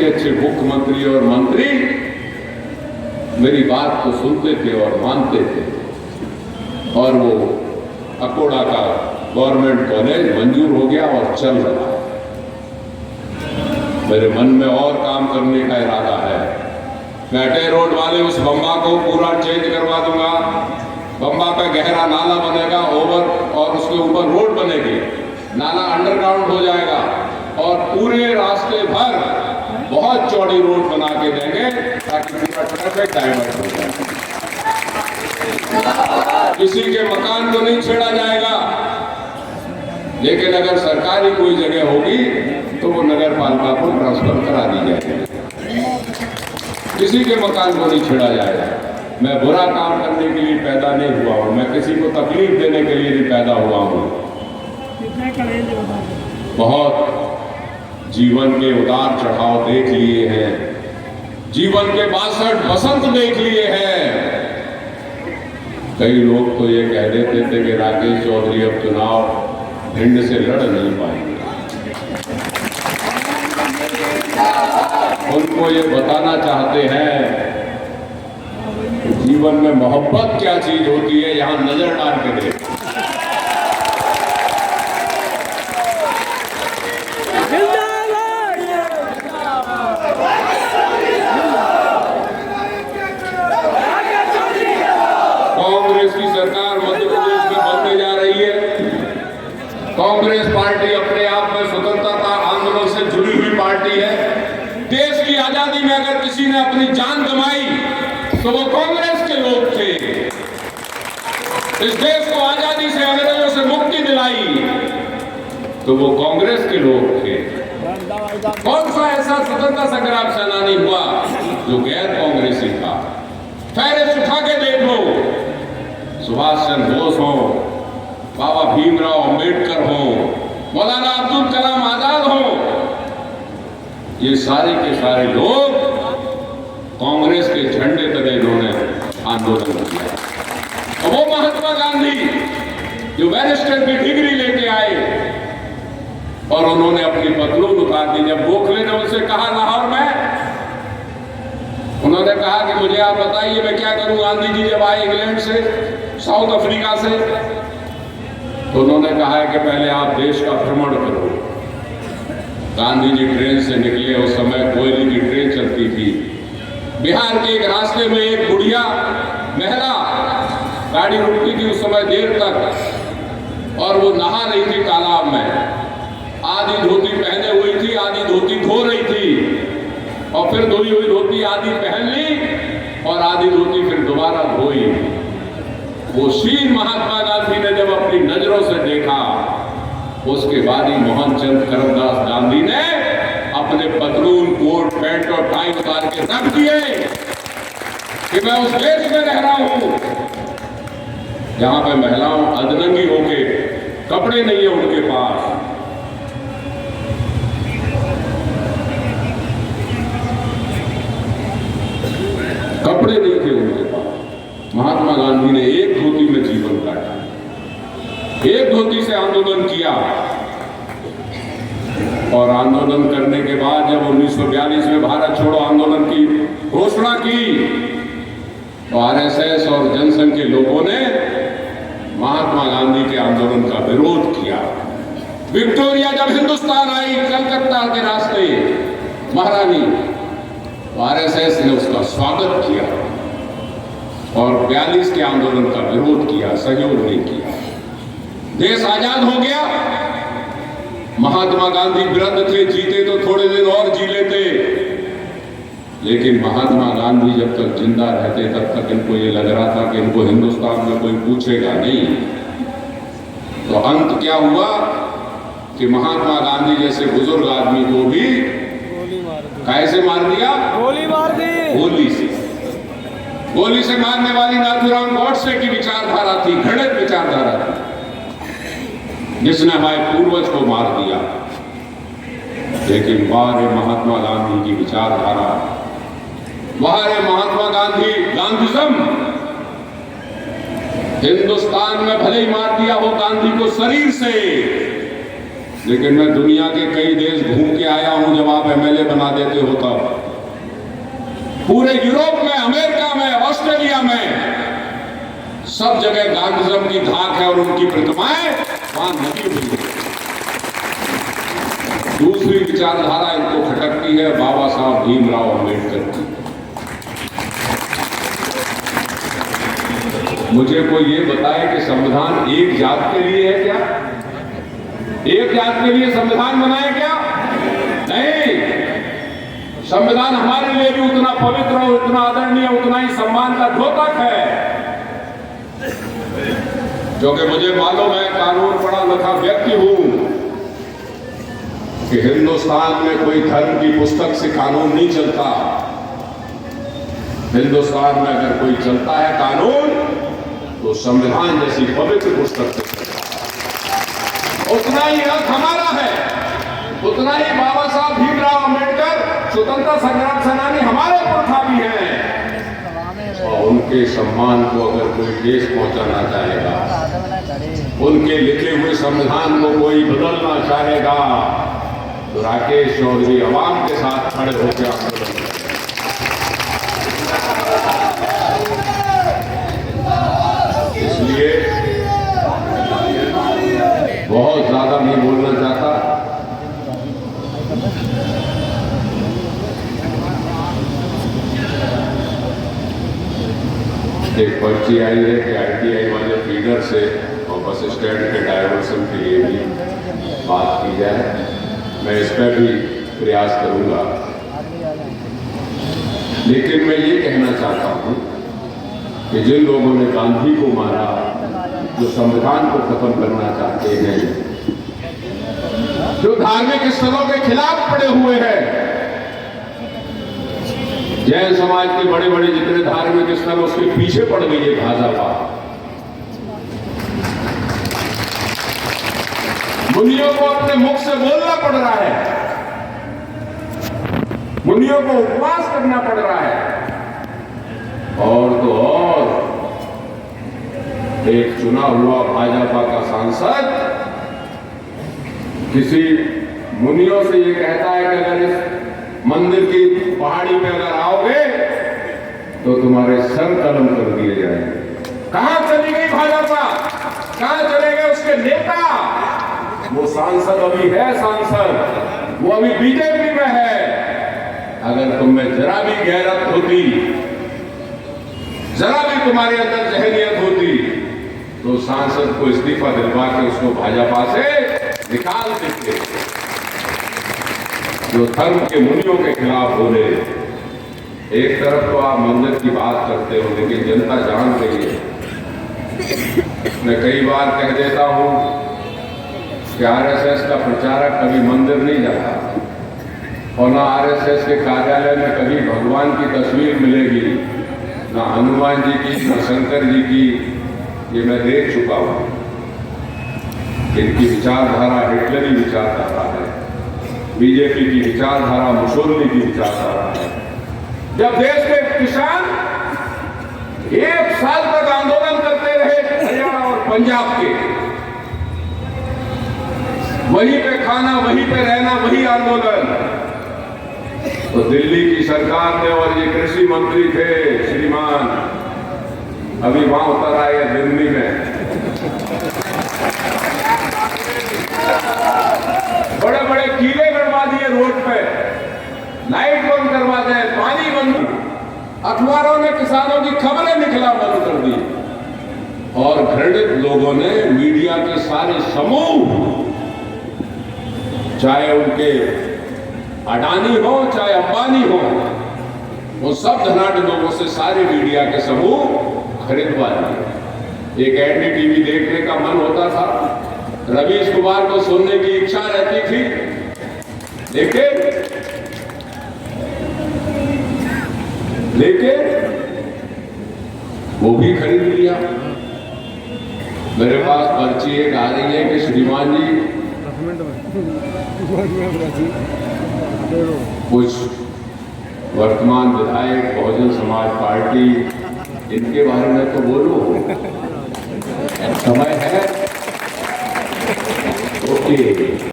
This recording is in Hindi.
अच्छे अच्छे मुख्यमंत्री और मंत्री मेरी बात को सुनते थे और मानते थे, और वो अकोड़ा का गवर्नमेंट कॉलेज मंजूर हो गया और चल रहा है। मेरे मन में और काम करने का इरादा है। मैटे रोड वाले उस बम्बा को पूरा चेंज करवा दूंगा। बम्बा पे गहरा नाला बनेगा, ओवर, और उसके ऊपर रोड बनेगी, नाला अंडरग्राउंड हो जाएगा, और पूरे रास्ते भर बहुत चौड़ी रोड बना के देंगे ताकि पूरा ट्रैफिक डाइवर्ट हो जाए। किसी के मकान को नहीं छेड़ा जाएगा, लेकिन अगर सरकारी कोई जगह होगी तो वो नगर पालिका को ट्रांसफर करा दी जाएगी। किसी के मकान को नहीं छेड़ा जाएगा। मैं बुरा काम करने के लिए पैदा नहीं हुआ हूं, मैं किसी को तकलीफ देने के लिए नहीं पैदा हुआ हूं। बहुत जीवन के उतार चढ़ाव देख लिए हैं, जीवन के 62 बसंत देख लिए हैं। कई लोग तो ये कह देते थे कि राकेश चौधरी अब चुनाव भिंड से लड़ नहीं पाएंगे। उनको ये बताना चाहते हैं कि जीवन में मोहब्बत क्या चीज होती है, यहां नजर डाल के देख। कांग्रेस की सरकार मध्य प्रदेश में बनने जा रही है। कांग्रेस पार्टी अपने आप में स्वतंत्रता आंदोलन से जुड़ी हुई पार्टी है। देश की आजादी में अगर किसी ने अपनी जान गंवाई तो वो कांग्रेस के लोग थे। इस देश को आजादी से, अंग्रेजों से मुक्ति दिलाई तो वो कांग्रेस के लोग थे। कौन सा ऐसा स्वतंत्रता संग्राम सेनानी हुआ जो गैर कांग्रेसी था? फहरिस्त उठा के देख लो, सुभाष चंद्र बोस हो, बाबा भीमराव अंबेडकर हो, मौलाना अब्दुल कलाम आजाद हो, ये सारे के सारे लोग कांग्रेस के झंडे तले इन्होंने आंदोलन किया। और वो महात्मा गांधी जो बैरिस्टर की डिग्री लेके आए और उन्होंने अपनी पतलून उतार दी। जब गोखले ने उनसे कहा लाहौर में, उन्होंने कहा कि मुझे आप बताइए मैं क्या करूं। गांधी जी जब आए इंग्लैंड से, साउथ अफ्रीका से, तो उन्होंने कहा है कि पहले आप देश का भ्रमण करो। गांधी जी ट्रेन से निकले, उस समय कोयले की ट्रेन चलती थी। बिहार के एक रास्ते में एक बुढ़िया महिला, गाड़ी रुकती थी उस समय देर तक, और वो नहा रही थी तालाब में। आधी धोती पहने हुई थी, आधी धोती धो रही थी, और फिर धोई हुई धोती आधी पहन ली और आधी धोती फिर दोबारा धोई। वो सीन महात्मा गांधी ने जब अपनी नजरों से देखा, उसके बाद ही मोहनचंद करमदास गांधी ने अपने पतलून, कोट, पैंट और टाई उतार के रख दिए कि मैं उस देश में रह रहा हूं जहां पे महिलाओं अधनंगी होके, कपड़े नहीं है उनके पास। कपड़े नहीं थे उनके पास। महात्मा गांधी ने एक धोती में जीवन काटा, एक धोती से आंदोलन किया, और आंदोलन करने के बाद जब 1942 में भारत छोड़ो आंदोलन की घोषणा की तो आरएसएस और जनसंघ के लोगों ने महात्मा गांधी के आंदोलन का विरोध किया। विक्टोरिया जब हिंदुस्तान आई कलकत्ता के रास्ते, महारानी, तो आरएसएस ने उसका स्वागत किया और 42 के आंदोलन का विरोध किया, सहयोग नहीं किया। देश आजाद हो गया। महात्मा गांधी वृद्ध थे, जीते तो थोड़े दिन और जी लेते, लेकिन महात्मा गांधी जब तक जिंदा रहते तब तक इनको ये लग रहा था कि इनको हिंदुस्तान में कोई पूछेगा नहीं। तो अंत क्या हुआ कि महात्मा गांधी जैसे बुजुर्ग आदमी को भी कैसे मार दिया? गोली मार दी। गोली से। गोली से मारने वाली नाथूराम गॉडसे की विचारधारा थी, घृणित विचारधारा थी, जिसने हमारे पूर्वज को मार दिया। लेकिन वहां महात्मा गांधी की विचारधारा, वहां महात्मा गांधी गांधीज्म, हिंदुस्तान में भले ही मार दिया हो गांधी को शरीर से, लेकिन मैं दुनिया के कई देश घूम के आया हूं, जब आप एमएलए बना देते हो तब। पूरे यूरोप में, अमेरिका में, ऑस्ट्रेलिया में सब जगह गांधीज्म की धाक है और उनकी प्रतिमाएं वहां लगी हुई है। दूसरी विचारधारा इनको खटकती है बाबा साहब भीमराव अम्बेडकर की। मुझे कोई ये बताए कि संविधान एक जात के लिए है क्या? एक जात के लिए संविधान बनाए क्या? नहीं। संविधान हमारे लिए भी उतना पवित्र और उतना आदरणीय, उतना ही सम्मान का द्योतक है। क्योंकि मुझे मालूम है, कानून पढ़ा लिखा व्यक्ति हूं, कि हिंदुस्तान में कोई धर्म की पुस्तक से कानून नहीं चलता। हिंदुस्तान में अगर कोई चलता है कानून, तो संविधान जैसी पवित्र पुस्तक से चलता है। उतना ही हक हमारा है, उतना ही बाबा साहब भीमराव अम्बेडकर स्वतंत्रता संग्राम सेनानी हमारे पुरखा भी हैं। और उनके सम्मान को अगर कोई ठेस पहुंचाना चाहेगा, उनके लिखे हुए संविधान को कोई बदलना चाहेगा, तो राकेश चौधरी अवाम के साथ खड़े होकर आंदोलन करें। इसलिए बहुत ज्यादा नहीं बोलना चाहता। एक पर्ची आई है कि आईटीआई वाले फीडर से और बस स्टैंड के डायवर्सन के लिए भी बात की जाए। मैं इस पर भी प्रयास करूंगा, लेकिन मैं ये कहना चाहता हूं कि जिन लोगों ने गांधी को मारा, जो संविधान को खत्म करना चाहते हैं, जो धार्मिक स्थलों के खिलाफ पड़े हुए हैं, जैन समाज के बड़े बड़े जितने धार्मिक स्थल उसके पीछे पड़ गई है भाजपा। मुनियों को अपने मुख से बोलना पड़ रहा है, मुनियों को उपवास करना पड़ रहा है। और तो और एक चुना हुआ भाजपा का सांसद किसी मुनियों से ये कहता है कि अगर इस मंदिर की पहाड़ी पे अगर आओगे तो तुम्हारे सर कलम कर दिए जाएंगे। कहां चली गई भाजपा? कहां चले गए उसके नेता? वो सांसद अभी है सांसद, वो अभी बीजेपी में है। अगर तुम में जरा भी गैरत होती, जरा भी तुम्हारे अंदर जहनियत होती, तो सांसद को इस्तीफा दिलवा के उसको भाजपा से निकाल देते। जो धर्म के मुनियों के खिलाफ बोले, एक तरफ तो आप मंदिर की बात करते हो, लेकिन जनता जान रही है। मैं कई बार कह देता हूं कि आरएसएस का प्रचारक कभी मंदिर नहीं जाता, और ना आरएसएस के कार्यालय में कभी भगवान की तस्वीर मिलेगी, ना हनुमान जी की, ना शंकर जी की। ये मैं देख चुका हूं। इनकी विचारधारा हिटलरी विचारधारा है, बीजेपी की विचारधारा मुसोलिनी की विचारधारा है। जब देश के किसान 1 साल तक आंदोलन करते रहे हरियाणा और पंजाब के, वहीं पे खाना, वहीं पे रहना, वही आंदोलन, तो दिल्ली की सरकार ने, और ये कृषि मंत्री थे श्रीमान, अभी वहां उतर आए दिल्ली में, बड़े बड़े कीले गड़वा दिए रोड पे, लाइट बंद करवा दें, पानी बंद, अखबारों ने किसानों की खबरें निकला बंद कर दी। और घृणित लोगों ने, मीडिया के सारे समूह, चाहे उनके अडानी हो चाहे अंबानी हो, वो सब धनाढ़ लोगों से सारे मीडिया के समूह खरीदवा लिए। एक एनडीटीवी देखने का मन होता था, रवीश कुमार को सुनने की इच्छा रहती थी, लेकिन वो भी खरीद लिया। मेरे पास पर्ची एक आ रही है कि श्रीमान जी कुछ वर्तमान विधायक बहुजन समाज पार्टी, इनके बारे में तो बोलो, समय है। ओके।